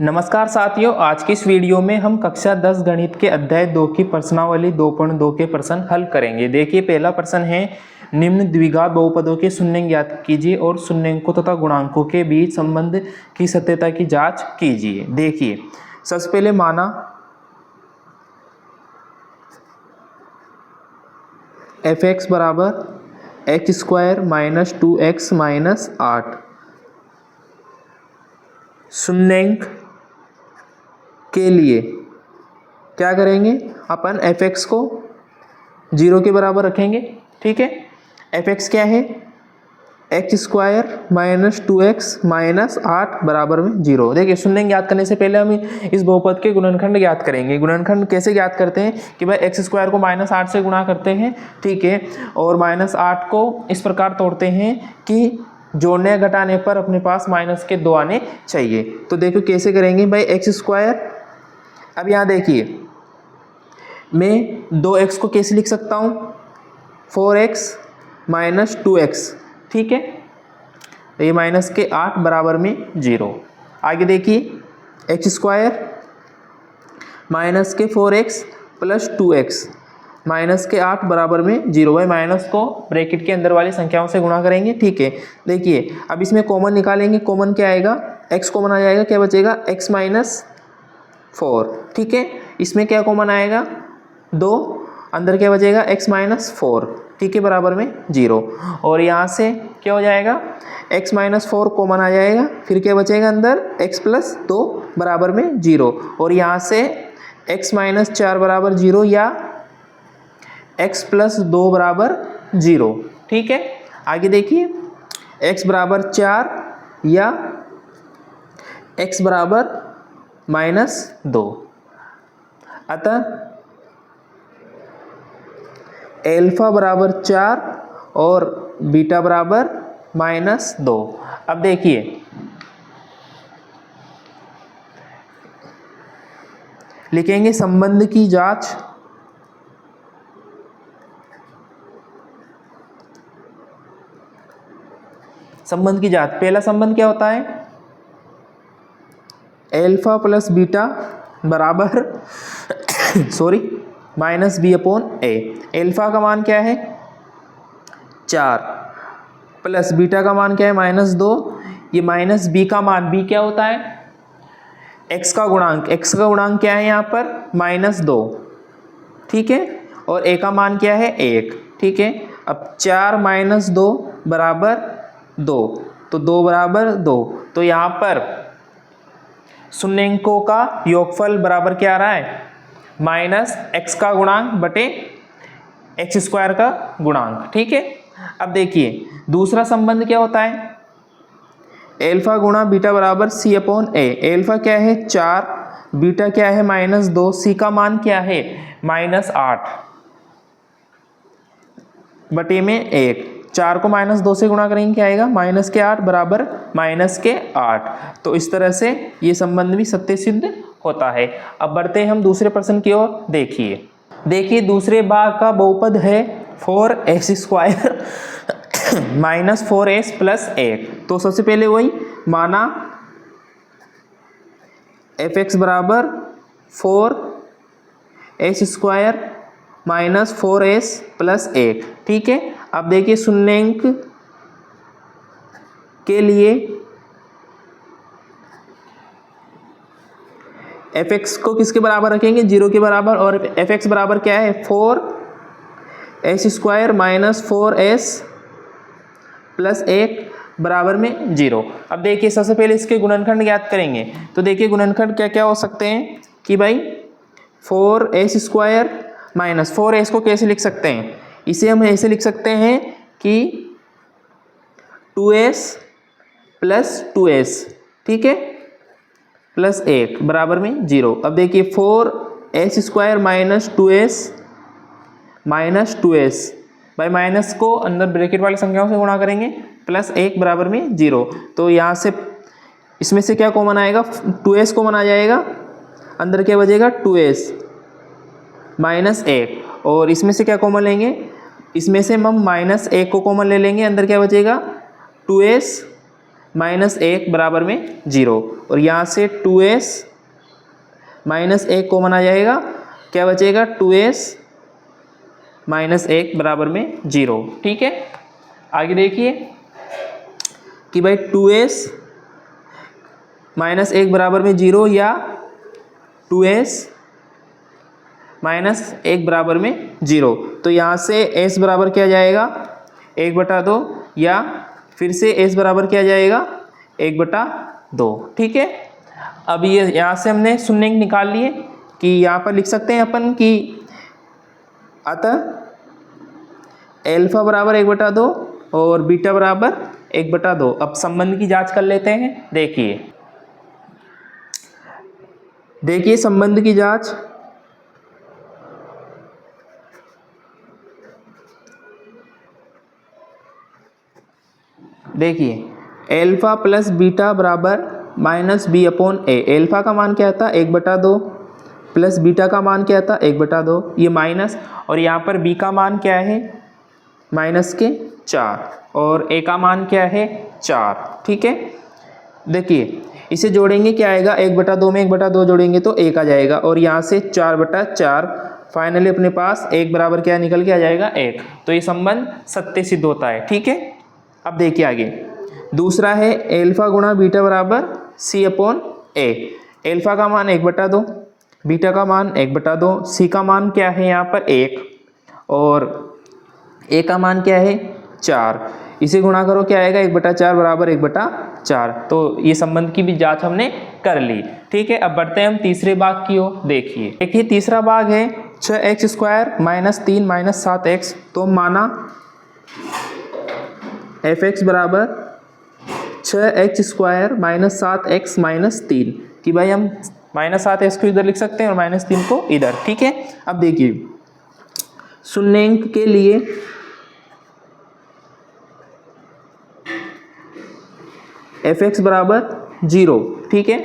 नमस्कार साथियों, आज की इस वीडियो में हम कक्षा 10 गणित के अध्याय 2 की प्रश्नावली 2.2 के प्रश्न हल करेंगे। देखिए, पहला प्रश्न है, निम्न द्विघात बहुपदों के शून्य ज्ञात कीजिए और शून्यंकों तथा गुणांकों के बीच संबंध की सत्यता की जांच कीजिए। देखिए, सबसे पहले माना f(x) बराबर x² माइनस 2x माइनस 8 शून्यंक के लिए क्या करेंगे, अपन f(x) को 0 के बराबर रखेंगे। ठीक है, f(x) क्या है, x² माइनस 2x माइनस 8 बराबर में 0। देखिए, शून्यंक ज्ञात करने से पहले हम इस बहुपद के गुणनखंड ज्ञात करेंगे। गुणनखंड कैसे ज्ञात करते हैं कि भाई x² को माइनस 8 से गुणा करते हैं। ठीक है, और माइनस 8 को इस प्रकार तोड़ते हैं कि जोड़ने या घटाने पर अपने पास माइनस के 2 आने चाहिए। तो देखो कैसे करेंगे भाई, x²। अब यहाँ देखिए, मैं 2x को कैसे लिख सकता हूँ, 4x माइनस 2x। ठीक है, ये माइनस के 8 बराबर में 0। आगे देखिए, x² माइनस के 4x प्लस 2x माइनस के 8 बराबर में 0 है। माइनस को ब्रैकेट के अंदर वाली संख्याओं से गुणा करेंगे। ठीक है, देखिए अब इसमें कॉमन निकालेंगे। कॉमन क्या आएगा, x कॉमन आ जाएगा, क्या बचेगा, x माइनस 4। ठीक है, इसमें क्या कॉमन आएगा, 2, अंदर क्या बचेगा, x माइनस 4। ठीक है, बराबर में 0। और यहाँ से क्या हो जाएगा, x माइनस 4 कॉमन आ जाएगा, फिर क्या बचेगा अंदर, x प्लस 2 बराबर में 0। और यहाँ से x माइनस 4 बराबर 0 या x प्लस 2 बराबर 0। ठीक है, आगे देखिए, x बराबर 4 या x बराबर माइनस 2। अतः एल्फा बराबर 4 और बीटा बराबर माइनस 2। अब देखिए, लिखेंगे संबंध की जांच। संबंध की जांच, पहला संबंध क्या होता है, एल्फा प्लस बीटा बराबर माइनस बी अपॉन ए। एल्फा का मान क्या है, 4 प्लस बीटा का मान क्या है, माइनस 2। ये माइनस बी का मान, बी क्या होता है, एक्स का गुणांक। एक्स का गुणांक क्या है यहाँ पर, माइनस 2। ठीक है, और ए का मान क्या है, 1। ठीक है, अब 4 माइनस 2 बराबर 2, तो 2 बराबर 2। तो यहाँ पर शून्यंकों का योगफल बराबर क्या आ रहा है, माइनस x का गुणांक बटे x² का गुणांक। ठीक है, अब देखिए दूसरा संबंध क्या होता है, एल्फा गुणा बीटा बराबर c अपॉन ए। एल्फा क्या है, 4, बीटा क्या है, माइनस 2, c का मान क्या है, माइनस 8 बटे में 1। 4 को माइनस 2 से गुणा करेंगे, क्या आएगा, माइनस के 8 बराबर माइनस के 8। तो इस तरह से ये संबंध भी सत्य सिद्ध होता है। अब बढ़ते हैं हम दूसरे प्रश्न की ओर। देखिए, दूसरे भाग का बहुपद है 4x² माइनस 4s प्लस 1। तो सबसे पहले वही माना f(x) बराबर 4s² माइनस 4s प्लस 1। ठीक है, अब देखिए शून्यंक के लिए f(x) को किसके बराबर रखेंगे, 0 के बराबर। और f(x) बराबर क्या है, 4s² माइनस 4s प्लस 1 बराबर में 0। अब देखिए सबसे पहले इसके गुणनखंड ज्ञात करेंगे। तो देखिए गुणनखंड क्या क्या हो सकते हैं कि भाई 4s² माइनस 4s को कैसे लिख सकते हैं, इसे हम ऐसे लिख सकते हैं कि 2s प्लस 2s। ठीक है, प्लस 1 बराबर में 0। अब देखिए 4s² माइनस 2s भाई माइनस को अंदर ब्रैकेट वाली संख्याओं से गुणा करेंगे, प्लस 1 बराबर में 0। तो यहाँ से इसमें से क्या कॉमन आएगा, 2s कॉमन आ जाएगा, अंदर क्या बचेगा, 2s माइनस 1। और इसमें से क्या कॉमन लेंगे, इसमें से हम माइनस 1 को कॉमन ले लेंगे, अंदर क्या बचेगा, 2s -1 बराबर में 0 और यहाँ से 2s -1 कॉमन आ जाएगा, क्या बचेगा 2s -1 बराबर में 0। ठीक है, आगे देखिए कि भाई 2s -1 बराबर में 0 या 2s -1 बराबर में 0। तो यहाँ से s बराबर क्या जाएगा 1/2 या फिर से s बराबर क्या जाएगा 1/2। ठीक है, अब ये यहाँ से हमने शून्यंक निकाल लिए कि यहाँ पर लिख सकते हैं अपन कि अतः अल्फा बराबर 1/2 और बीटा बराबर 1/2। अब संबंध की जांच कर लेते हैं। देखिए संबंध की जांच। देखिए अल्फा प्लस बीटा बराबर -b/a। अल्फा का मान क्या था 1/2 प्लस बीटा का मान क्या था 1/2, ये माइनस, और यहाँ पर b का मान क्या है -4 और a का मान क्या है 4। ठीक है, देखिए इसे जोड़ेंगे क्या आएगा 1/2 में 1/2 जोड़ेंगे तो 1 आ जाएगा और यहाँ से 4/4 फाइनली अपने पास 1 बराबर क्या निकल के आ जाएगा 1। तो ये संबंध सत्य सिद्ध होता है। ठीक है, अब देखिए आगे दूसरा है अल्फा गुणा बीटा बराबर c/a। अल्फा का मान 1/2, बीटा का मान 1/2, c का मान क्या है यहाँ पर 1 और a का मान क्या है 4। इसे गुणा करो क्या आएगा 1/4 बराबर 1/4। तो ये संबंध की भी जांच हमने कर ली। ठीक है, अब बढ़ते हैं हम तीसरे भाग की ओर। देखिए तीसरा भाग है 6x² - 3 - 7x। तो माना fx बराबर 6x² - 7x - 3 कि भाई हम -7x को इधर लिख सकते हैं और -3 को इधर। ठीक है, अब देखिए शून्यंक के लिए fx बराबर 0। ठीक है,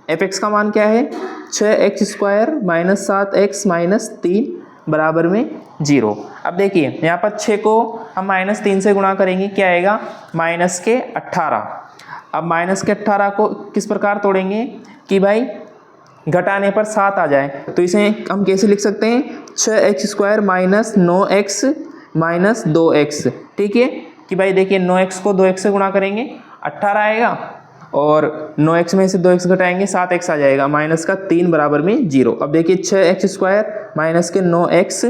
fx का मान क्या है 6x² - 7x - 3 बराबर में 0। अब देखिए यहाँ पर 6 को हम -3 से गुणा करेंगे, क्या आएगा -18। अब -18 को किस प्रकार तोड़ेंगे कि भाई घटाने पर 7 आ जाए। तो इसे हम कैसे लिख सकते हैं 6x² - 9x - 2x। ठीक है, कि भाई देखिए 9x को 2x से गुणा करेंगे 18 आएगा और 9x में से 2x घटाएंगे 7x आ जाएगा, -3 बराबर में 0। अब देखिए 6x² - के 9x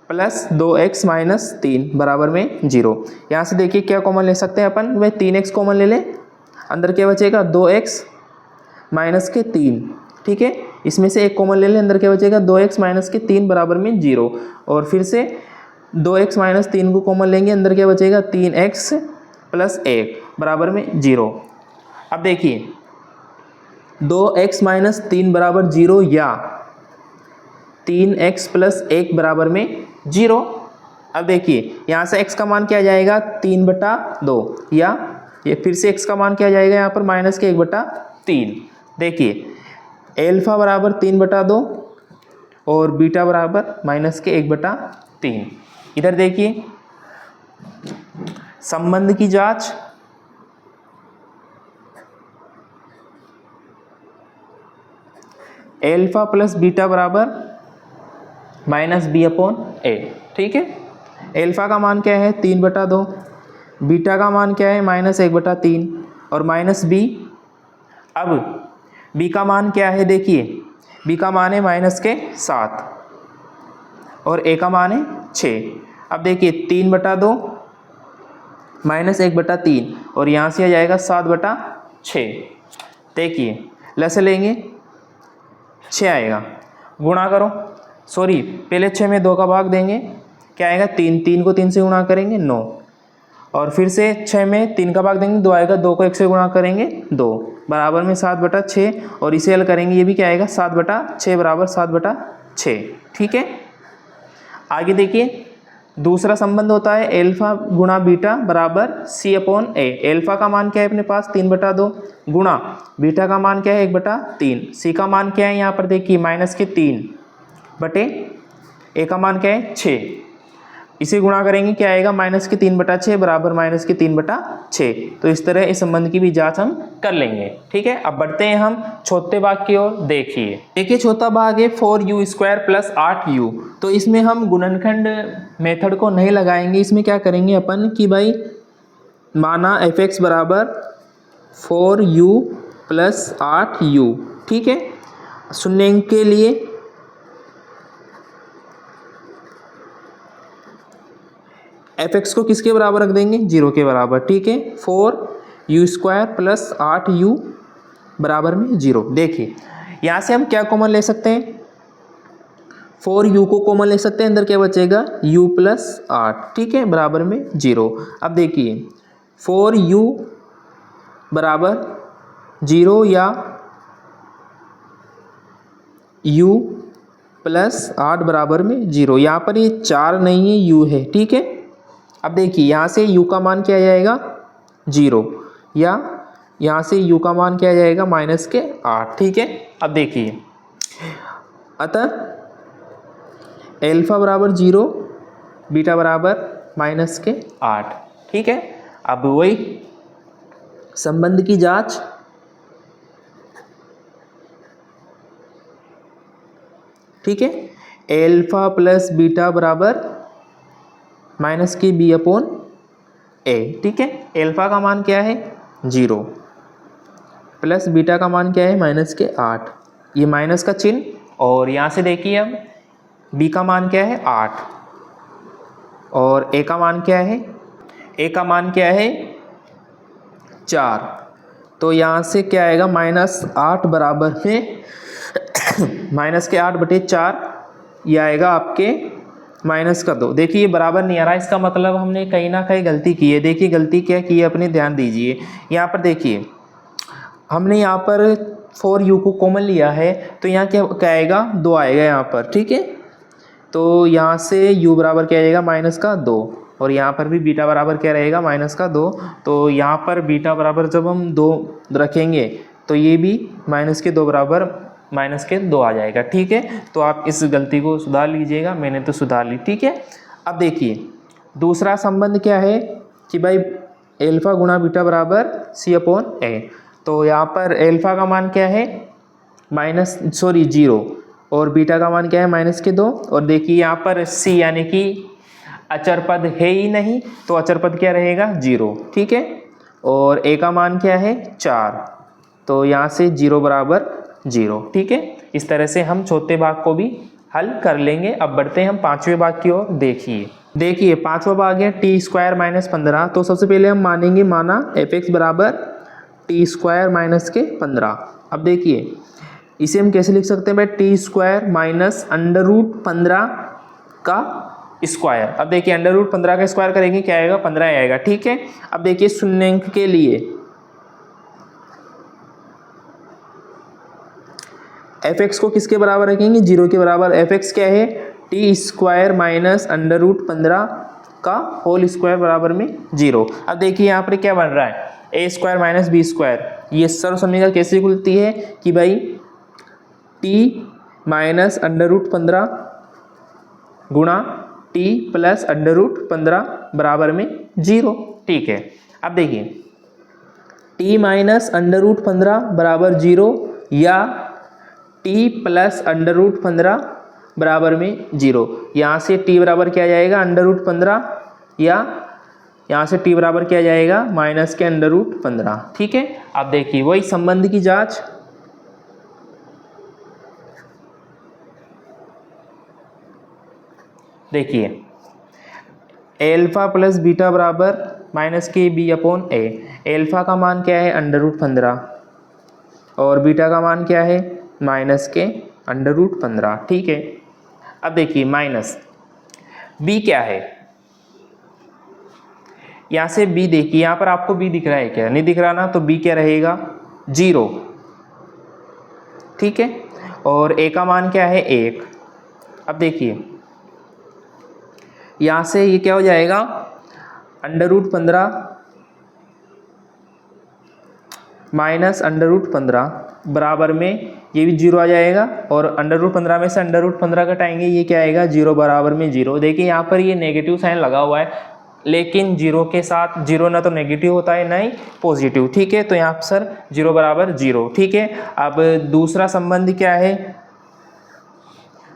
प्लस 2x - 3 बराबर में 0। यहाँ से देखिए क्या कॉमन ले सकते हैं अपन, भाई 3x कॉमन ले लें, अंदर क्या बचेगा 2x - के 3। ठीक है, इसमें से एक कॉमन ले लें, अंदर क्या बचेगा 2x - के 3 बराबर में 0 और फिर से 2x - 3 को कॉमन लेंगे, अंदर क्या बचेगा 3x + 1 बराबर में 0। अब देखिए 2x - 3 बराबर 0 या 3x + 1 बराबर में 0। अब देखिए यहाँ से x का मान क्या आ जाएगा 3/2 या ये फिर से x का मान क्या आ जाएगा यहाँ पर -1/3। देखिए अल्फा बराबर 3/2 और बीटा बराबर -1/3। इधर देखिए संबंध की जांच। अल्फा प्लस बीटा बराबर -b/a। ठीक है, अल्फा का मान क्या है 3/2, बीटा का मान क्या है -1/3 और -b। अब b का मान क्या है, देखिए b का मान है -7 और a का मान है 6। अब देखिए 3/2 -1/3 और यहाँ से आ जाएगा 7/6। देखिए लसे लेंगे 6 आएगा, गुणा करो, सॉरी पहले 6 में 2 का भाग देंगे, क्या आएगा 3 को 3 से गुणा करेंगे 9 और फिर से 6 में 3 का भाग देंगे 2 आएगा, 2 को 1 से गुणा करेंगे 2 बराबर में 7/6 और इसे हल करेंगे, ये भी क्या आएगा 7/6 बराबर 7/6। ठीक है, आगे देखिए दूसरा संबंध होता है अल्फा गुणा बीटा बराबर c/a। अल्फा का मान क्या है अपने पास 3/2 गुणा बीटा का मान क्या है 1/3, c का मान क्या है यहाँ पर देखिए -3 बटे a का मान क्या है 6 इसे गुणा करेंगे क्या आएगा, -3/6 बराबर -3/6। तो इस तरह इस संबंध की भी जांच हम कर लेंगे। ठीक है, अब बढ़ते हैं हम चौथे भाग की ओर। देखिए चौथा भाग है 4u² + 8u। तो इसमें हम गुणनखंड मेथड को नहीं लगाएंगे। इसमें क्या करेंगे अपन कि भाई माना f(x) बराबर 4u + 8u। ठीक है, शून्य अंक के लिए f(x) को किसके बराबर रख देंगे, 0 के बराबर। ठीक है, 4u² + 8u बराबर में 0। देखिए यहाँ से हम क्या कॉमन ले सकते हैं, 4u को कॉमन ले सकते हैं, अंदर क्या बचेगा u + 8। ठीक है, बराबर में 0। अब देखिए 4u बराबर 0 या u + 8 बराबर में 0। यहाँ पर ये 4 नहीं है, u है। ठीक है, अब देखिए यहाँ से u का मान क्या आ जाएगा 0, या यहाँ से u का मान क्या आ जाएगा -8। ठीक है, अब देखिए अतः अल्फा बराबर 0, बीटा बराबर -8। ठीक है, अब वही संबंध की जांच। ठीक है, अल्फा + बीटा बराबर -b/a। ठीक है, अल्फा का मान क्या है 0 प्लस बीटा का मान क्या है -8। ये माइनस का चिन्ह, और यहाँ से देखिए अब b का मान क्या है 8 और a का मान क्या है, a का मान क्या है 4। तो यहाँ से क्या आएगा -8 बराबर में -8/4, ये आएगा आपके -2। देखिए ये बराबर नहीं आ रहा, इसका मतलब हमने कहीं ना कहीं गलती की है। देखिए गलती क्या की है, अपने ध्यान दीजिए। यहाँ पर देखिए हमने यहाँ पर 4u को कॉमन लिया है, तो यहाँ क्या आएगा 2 आएगा यहाँ पर। ठीक है, तो यहाँ से u बराबर क्या आएगा -2, और यहाँ पर भी बीटा बराबर क्या रहेगा -2। तो यहाँ पर बीटा बराबर जब हम 2 रखेंगे तो ये भी -2 बराबर -2 आ जाएगा। ठीक है, तो आप इस गलती को सुधार लीजिएगा, मैंने तो सुधार ली। ठीक है, अब देखिए दूसरा संबंध क्या है कि भाई अल्फा गुणा बीटा बराबर c/a। तो यहाँ पर अल्फा का मान क्या है 0 और बीटा का मान क्या है -2। और देखिए यहाँ पर c यानी कि अचर पद है ही नहीं, तो अचर पद क्या रहेगा 0। ठीक है, और a का मान क्या है 4, तो यहाँ से 0 बराबर 0। ठीक है, इस तरह से हम चौथे भाग को भी हल कर लेंगे। अब बढ़ते हैं हम पांचवें भाग की ओर। देखिए पांचवा भाग है t² - 15। तो सबसे पहले हम माना f(x) बराबर t² - 15। अब देखिए इसे हम कैसे लिख सकते हैं भाई, t² - √15 का स्क्वायर। अब देखिए √15 का स्क्वायर करेंगे क्या आएगा 15 आएगा। ठीक है, अब देखिए शून्य अंक के लिए f(x) को किसके बराबर रखेंगे 0 के बराबर। f(x) क्या है t² - √15 का होल स्क्वायर बराबर में 0। अब देखिए यहाँ पर क्या बन रहा है a² - b²। ये सर्व समीकरण कैसे खुलती है कि भाई t -√15 गुणा t + √15 बराबर में 0। ठीक है, अब देखिए t -√15 बराबर 0 या t + √15 बराबर में 0। यहाँ से t बराबर क्या जाएगा √15, या यहाँ से t बराबर क्या जाएगा -√15। ठीक है, अब देखिए वही संबंध की जांच। देखिए अल्फा + बीटा बराबर -kb/a। अल्फा का मान क्या है √15 और बीटा का मान क्या है -k/15। ठीक है, अब देखिए b क्या है, यहाँ से b देखिए, यहाँ पर आपको b दिख रहा है क्या, नहीं दिख रहा ना, तो b क्या रहेगा 0। ठीक है, और a का मान क्या है 1। अब देखिए यहाँ से ये क्या हो जाएगा √15 - √15 बराबर में ये भी 0 आ जाएगा, और √15 में से √15 घटाएंगे, ये क्या आएगा 0 बराबर में 0। देखिए यहाँ पर ये नेगेटिव साइन लगा हुआ है, लेकिन 0 के साथ 0 ना तो नेगेटिव होता है ना ही पॉजिटिव, ठीक है। तो यहाँ पर सर 0 बराबर 0, ठीक है। अब दूसरा संबंध क्या है,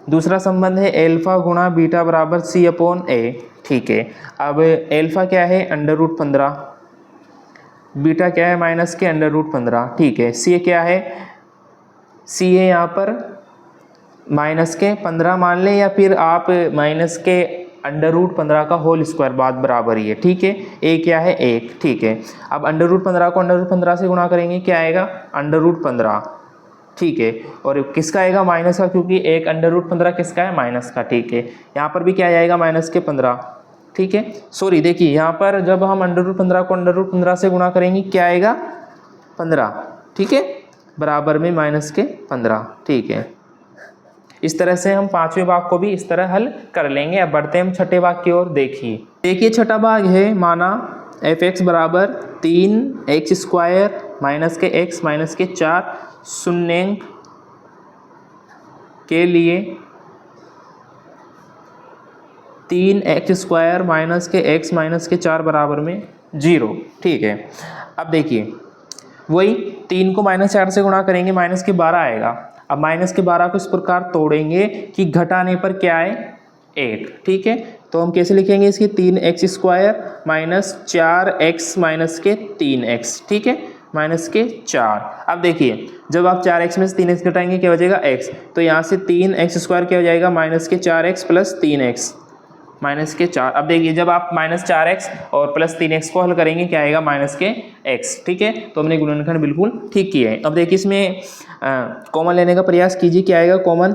दूसरा संबंध है एल्फा गुणा बीटा बराबर C/A, ठीक है। अब एल्फा क्या है √15, बीटा क्या है माइनस के √15, ठीक है। सी क्या है, सी है यहाँ पर माइनस के 15 मान लें, या फिर आप माइनस के √15 का होल स्क्वायर, बात बराबर ही है, ठीक है। ए क्या है 1, ठीक है। अब √15 को √15 से गुणा करेंगे, क्या आएगा √15, ठीक है। और किसका आएगा माइनस का, क्योंकि एक √15 किसका है माइनस का, ठीक है। यहाँ पर भी क्या आएगा माइनस के 15, ठीक है। सॉरी देखिए यहाँ पर जब हम √15 को √15 से गुणा करेंगे क्या आएगा 15, ठीक है, बराबर में माइनस के 15, ठीक है। इस तरह से हम पांचवें भाग को भी इस तरह हल कर लेंगे। अब बढ़ते हैं हम छठे भाग की ओर। देखिए छठा भाग है, माना f(x) बराबर 3x² माइनस के x माइनस के 4 शून्यंक के लिए 3x² माइनस के x माइनस के 4 बराबर में 0, ठीक है। अब देखिए वही 3 को -4 से गुणा करेंगे, माइनस के 12 आएगा। अब माइनस के 12 को इस प्रकार तोड़ेंगे कि घटाने पर क्या आए 1, ठीक है। तो हम कैसे लिखेंगे इसकी 3x² माइनस 4x माइनस के 3x, ठीक है, माइनस के 4। अब देखिए जब आप 4x में से 3x घटाएंगे क्या हो जाएगा x, तो यहाँ से 3x² क्या हो जाएगा माइनस के 4x प्लस 3x माइनस के 4। अब देखिए जब आप -4x और प्लस 3x को हल करेंगे क्या आएगा माइनस के x, ठीक है। तो हमने गुणनखंड बिल्कुल ठीक किया है। अब देखिए इसमें कॉमन लेने का प्रयास कीजिए, क्या आएगा कॉमन,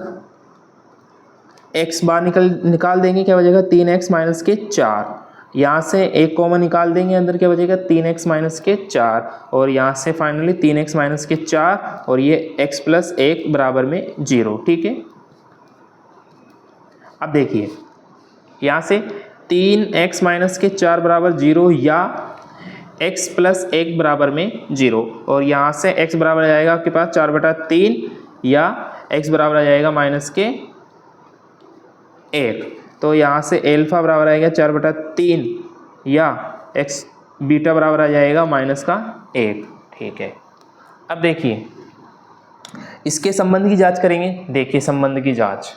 x बार निकाल देंगे, क्या बचेगा 3x माइनस के 4। यहाँ से एक कॉमन निकाल देंगे, अंदर क्या बचेगा 3x माइनस के 4, और यहाँ से फाइनली 3x माइनस के 4, और ये x प्लस 1 बराबर में 0, ठीक है। अब देखिए यहाँ से 3x माइनस के 4 बराबर 0 या x प्लस 1 बराबर में 0, और यहाँ से x बराबर आ जाएगा आपके पास 4/3 या x बराबर आ जाएगा माइनस के 1। तो यहाँ से एल्फा बराबर आएगा 4/3 या x बीटा बराबर आ जाएगा माइनस का 1, ठीक है। अब देखिए इसके संबंध की जांच करेंगे। देखिए संबंध की जांच,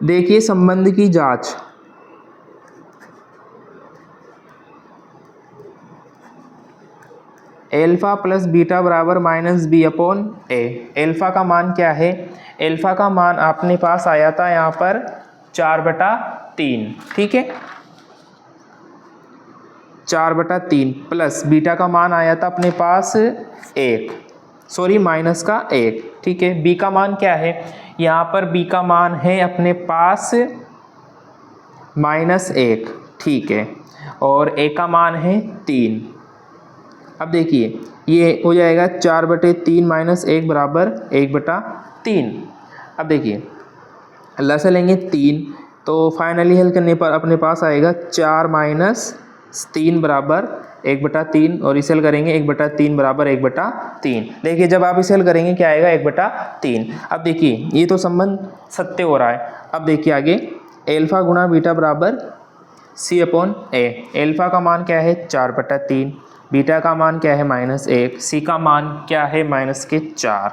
देखिए संबंध की जांच, एल्फा प्लस बीटा बराबर -b/a। एल्फा का मान क्या है, एल्फा का मान अपने पास आया था यहाँ पर 4/3, ठीक है, 4/3 प्लस बीटा का मान आया था अपने पास 1, सॉरी माइनस का 1, ठीक है। बी का मान क्या है, यहाँ पर बी का मान है अपने पास -1, ठीक है, और ए का मान है 3। अब देखिए ये हो जाएगा 4/3 माइनस 1 बराबर 1/3। अब देखिए लसा लेंगे 3, तो फाइनली हल करने पर अपने पास आएगा 4 माइनस 3 बराबर 1/3, और इसे हल करेंगे 1/3 बराबर 1/3। देखिए जब आप इसे हल करेंगे क्या आएगा 1/3। अब देखिए ये तो संबंध सत्य हो रहा है। अब देखिए आगे एल्फा गुणा बीटा बराबर C/A। एल्फा का मान क्या है 4/3, बीटा का मान क्या है -1, सी का मान क्या है माइनस के 4,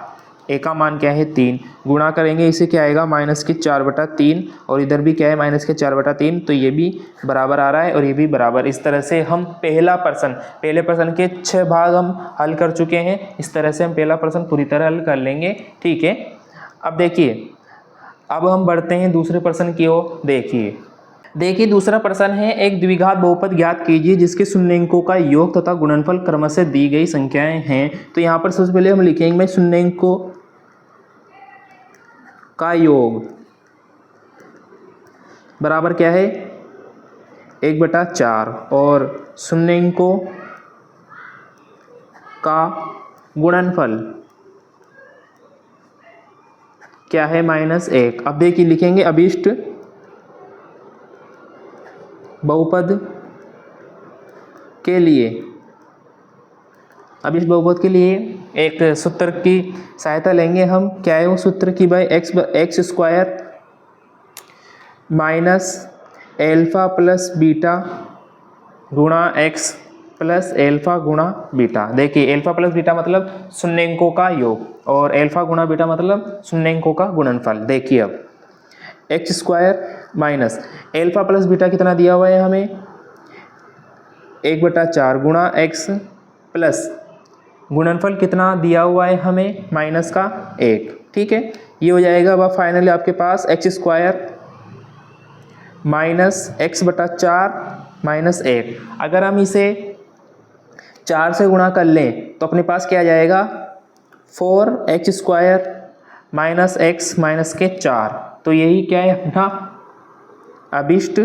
ए का मान क्या है 3। गुणा करेंगे इसे क्या आएगा माइनस के 4/3, और इधर भी क्या है माइनस के 4/3, तो ये भी बराबर आ रहा है और ये भी बराबर। इस तरह से हम पहले प्रश्न के 6 भाग हम हल कर चुके हैं। इस तरह से हम पहला प्रश्न पूरी तरह हल कर लेंगे, ठीक है। अब देखिए अब हम बढ़ते हैं दूसरे प्रश्न की ओर। देखिए दूसरा प्रश्न है, एक द्विघात बहुपद ज्ञात कीजिए जिसके शून्यंकों का योग तथा गुणनफल क्रमशः दी गई संख्याएं हैं। तो यहाँ पर सबसे पहले हम लिखेंगे शून्यंकों का योग बराबर क्या है 1/4, और शून्यंकों का गुणनफल क्या है -1। अब देखिए लिखेंगे अभिष्ट बहुपद के लिए अभिष्ट बहुपद के लिए एक सूत्र की सहायता लेंगे हम। क्या है वो सूत्र की भाई, x square minus alpha plus beta गुणा एक्स प्लस एल्फा गुणा बीटा। देखिए एल्फा प्लस बीटा मतलब शून्यंकों का योग और एल्फा गुणा बीटा मतलब शून्यंकों का गुणनफल। देखिए अब x square minus alpha plus beta कितना दिया हुआ है हमें, 1/4 गुणा एक्स प्लस गुणनफल कितना दिया हुआ है हमें, माइनस का 1। ठीक है, ये हो जाएगा। अब फाइनली आपके पास x square minus x/4 minus 1। अगर हम इसे 4 से गुणा कर लें तो अपने पास क्या आ जाएगा, 4x square minus x minus के 4। तो यही क्या है अपना अभिष्ट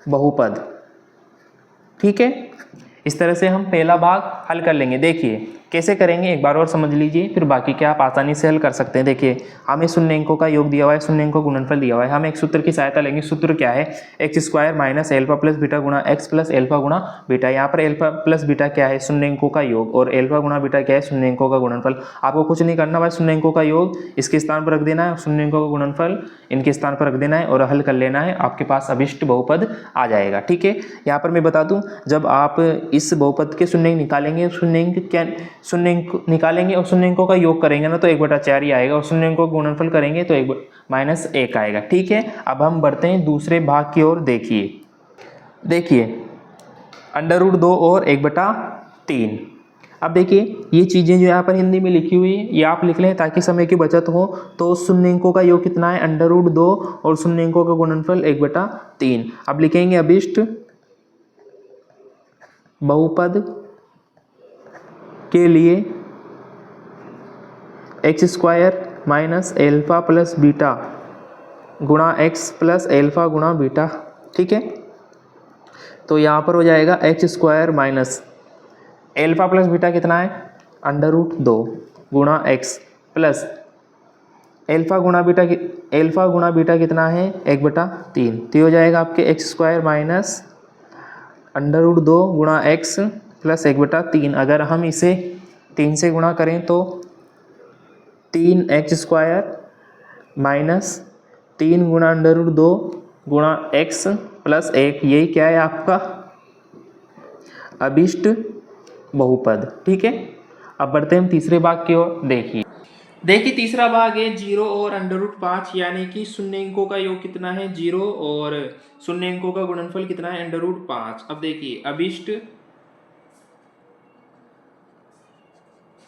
बहुपद। ठीक है, इस तरह से हम पहला भाग हल कर लेंगे। देखिए कैसे करेंगे एक बार और समझ लीजिए, फिर बाकी क्या आप आसानी से हल कर सकते हैं। देखिए हमें शून्यंकों का योग दिया हुआ है, शून्यंकों का गुणनफल दिया हुआ है। हम एक सूत्र की सहायता लेंगे। सूत्र क्या है, x square minus alpha plus beta गुणा एक्स प्लस एल्फा गुणा बीटा। यहाँ पर एल्फा प्लस बीटा क्या है, शून्यंकों का योग, और एल्फा गुणा बीटा क्या है, शून्यंकों का गुणनफल। आपको कुछ नहीं करना भाई, शून्यंकों का योग इसके स्थान पर रख देना है, शून्यंकों का गुणनफल इनके स्थान पर रख देना है और हल कर लेना है। आपके पास अभिष्ट बहुपद आ जाएगा। ठीक है, यहाँ पर मैं बता दूं, जब आप इस बहुपद के शून्यंक निकालेंगे, शून्यंक निकालेंगे और शून्यंकों का योग करेंगे ना तो 1/4 ही आएगा, और शून्यंकों का गुणनफल करेंगे तो -1 आएगा। ठीक है, अब हम बढ़ते हैं दूसरे भाग की ओर। देखिए √2 और 1/3। अब देखिए ये चीज़ें जो यहाँ पर हिंदी में लिखी हुई है ये आप लिख लें ताकि समय की बचत हो। तो शून्यंकों का योग कितना है, √2 और शून्यंकों का गुणनफल 1/3। अब लिखेंगे अभिष्ट बहुपद के लिए x square minus alpha plus beta गुणा एक्स प्लस एल्फा गुणा बीटा। ठीक है, तो यहाँ पर हो जाएगा x square minus alpha plus beta कितना है, √2 गुणा एक्स प्लस एल्फा गुणा बीटा कितना है, 1/3। तो हो जाएगा आपके एक्स स्क्वायर माइनस √2 गुणा एक्स प्लस 1/3। अगर हम इसे 3 से गुणा करें तो 3x स्क्वायर माइनस 3 गुणा √2 गुणा एक्स प्लस 1। यही क्या है आपका अभिष्ट बहुपद। ठीक है, अब बढ़ते हैं हम तीसरे भाग की ओर। देखिए तीसरा भाग है 0 और √5, यानी कि शून्यंकों का योग कितना है 0 और शून्यंकों का गुणनफल कितना है √5। अब देखिए अभिष्ट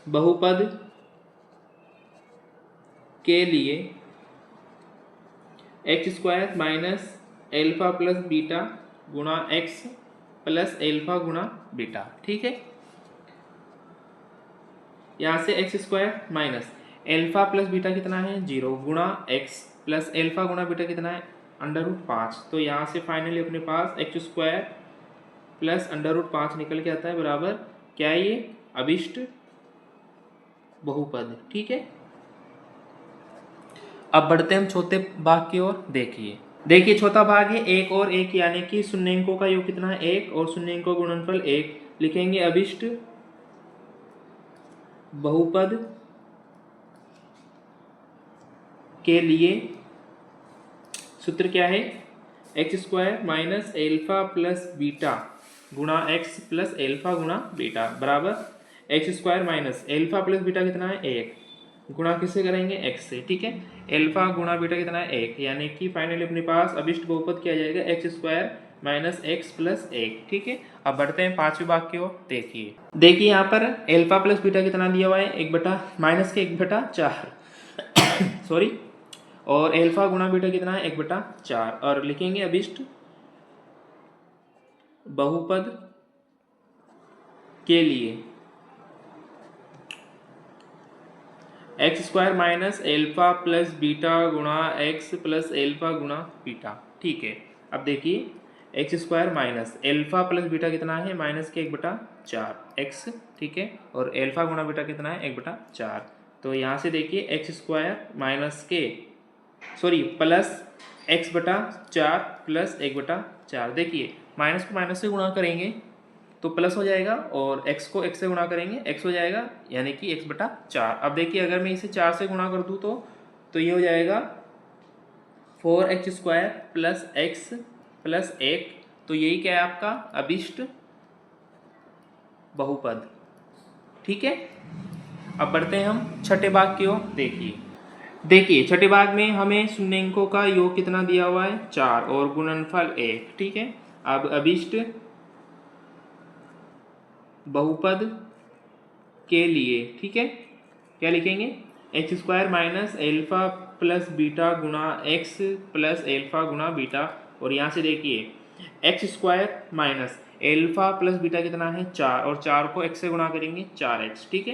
बहुपद के लिए x square minus alpha plus beta गुणा एक्स प्लस एल्फा गुणा बीटा। ठीक है, यहाँ से x square minus alpha plus beta कितना है 0 गुणा एक्स प्लस एल्फा गुणा बीटा कितना है √5। तो यहाँ से फाइनली अपने पास एक्स स्क्वायर प्लस √5 निकल के आता है बराबर क्या है, ये अभिष्ट बहुपद। ठीक है, अब बढ़ते हैं हम चौथे भाग की ओर। देखिए चौथा भाग है 1 और 1, यानी कि शून्यंकों का योग कितना है 1 और शून्यंकों का गुणनफल 1। लिखेंगे अभिष्ट बहुपद के लिए सूत्र क्या है, x square minus alpha plus beta गुणा एक्स प्लस एल्फा गुणा बीटा बराबर x square minus alpha plus beta कितना है 1 गुणा किससे करेंगे एक्स से। ठीक है, एल्फा गुणा बीटा कितना है 1, यानी कि फाइनली अपने पास अभिष्ट बहुपद क्या जाएगा x square minus x plus 1। ठीक है, अब बढ़ते हैं पांचवें भाग की ओर। देखिए यहाँ पर एल्फा प्लस बीटा कितना दिया हुआ है, -1/4 सॉरी, और एल्फा गुणा बीटा कितना है 1/4। और लिखेंगे अभिष्ट बहुपद के लिए x square minus alpha plus beta गुणा एक्स प्लस एल्फा गुणा बीटा। ठीक है, अब देखिए x square minus alpha plus beta कितना है -1/4 एक्स। ठीक है, और एल्फा गुणा बीटा कितना है 1/4। तो यहाँ से देखिए x square plus x/4 plus 1/4। देखिए माइनस को माइनस से गुणा करेंगे तो प्लस हो जाएगा और x को x से गुणा करेंगे x हो जाएगा यानी कि x/4। अब देखिए अगर मैं इसे 4 से गुणा कर दूँ तो ये हो जाएगा 4x² प्लस x प्लस 1। तो यही क्या है आपका अभिष्ट बहुपद। ठीक है, अब बढ़ते हैं हम छठे भाग की ओर। देखिए छठे भाग में हमें शून्यंकों का योग कितना दिया हुआ है 4 और गुणनफल 1। ठीक है, अब अभिष्ट बहुपद के लिए ठीक है क्या लिखेंगे x² minus alpha plus beta गुणा x प्लस एल्फा गुणा बीटा। और यहाँ से देखिए x² minus alpha plus beta कितना है 4 और 4 को x से गुणा करेंगे 4x। ठीक है,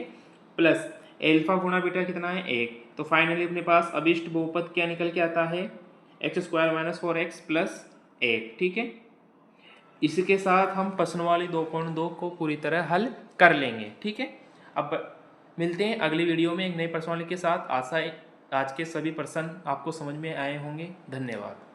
प्लस एल्फा गुणा बीटा कितना है 1। तो फाइनली अपने पास अभिष्ट बहुपद क्या निकल के आता है x² माइनस 4x प्लस 1। ठीक है, इसके साथ हम प्रश्न वाली 2.2 को पूरी तरह हल कर लेंगे। ठीक है, अब मिलते हैं अगली वीडियो में एक नए प्रश्न वाले के साथ। आशा है आज के सभी प्रश्न आपको समझ में आए होंगे। धन्यवाद।